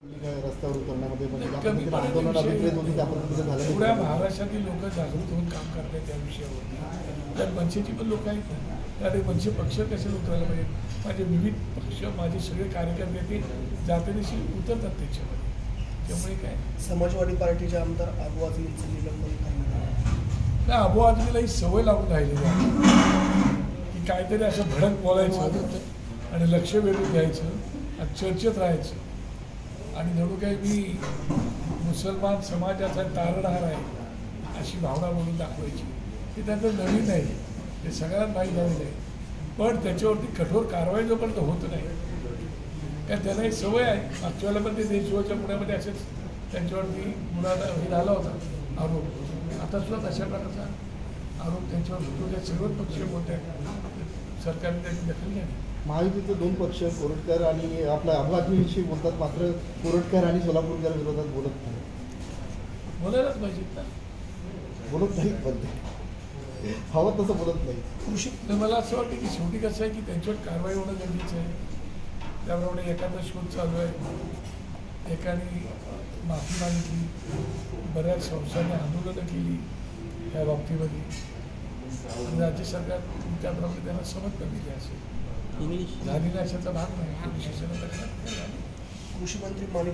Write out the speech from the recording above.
रस्त्यावर उतरण्यामध्ये कमी पुऱ्या महाराष्ट्रातील लोक जागृत होऊन काम करतात त्या विषयावर. त्यात मनसेची पण लोक आहेत ना, त्यात मनसे पक्ष कशाला उतरायला पाहिजे. माझे विविध पक्ष, माझे सगळे कार्यकर्ते ते जातीनिशी उतरतात त्याच्यामध्ये. त्यामुळे काय समाजवादी पार्टीचे आमदार अबू आझमींचं निलंबन करण्यात नाही, अबू आझमीला ही सवय लागून राहिलेली आहे की काहीतरी असं भडक बोलायचं आणि लक्ष वेधून घ्यायचं आणि चर्चेत राहायचं आणि जणू काही मी मुसलमान समाजाचा तारणहार आहे अशी भावना म्हणून दाखवायची. हे त्यांचं नवीन आहे, ते सगळ्यांना माहीत झालेलं आहे. पण त्याच्यावरती कठोर कारवाई जोपर्यंत होत नाही, कारण त्यांना एक सवय आहे. मागच्या वेळेला पण ते देशसेवेच्या पुण्यामध्ये असेच त्यांच्यावरती मुलाला हे झाला होता आरोप. आता सुद्धा तशा प्रकारचा आरोप त्यांच्यावर होतो. त्या सर्वच पक्ष मोठ्या सरकारने त्याची दखल घ्यावी. महायुतीचे दोन पक्ष कोरटकर आणि आपल्या अबू आझमीविषयी बोलतात, मात्र कोरटकर आणि सोलापूरकर विरोधात बोलत नाही. बोलायलाच पाहिजेत ना, बोलत नाही, पण हवं तसं बोलत नाही. कृषी मला असं वाटतं की शेवटी कसं आहे की त्यांच्यावर कारवाई होणं गरजेचं आहे. त्याप्रमाणे एखादा शोध चालू आहे, एकाने माफी मागितली, बऱ्याच संस्थांनी आंदोलनं केली त्या बाबतीमध्ये, राज्य सरकार त्याप्रमाणे त्यांना समज कमी दिली असेल. झालेल्या अशाचा भाग नाही. कृषी मंत्री माणिक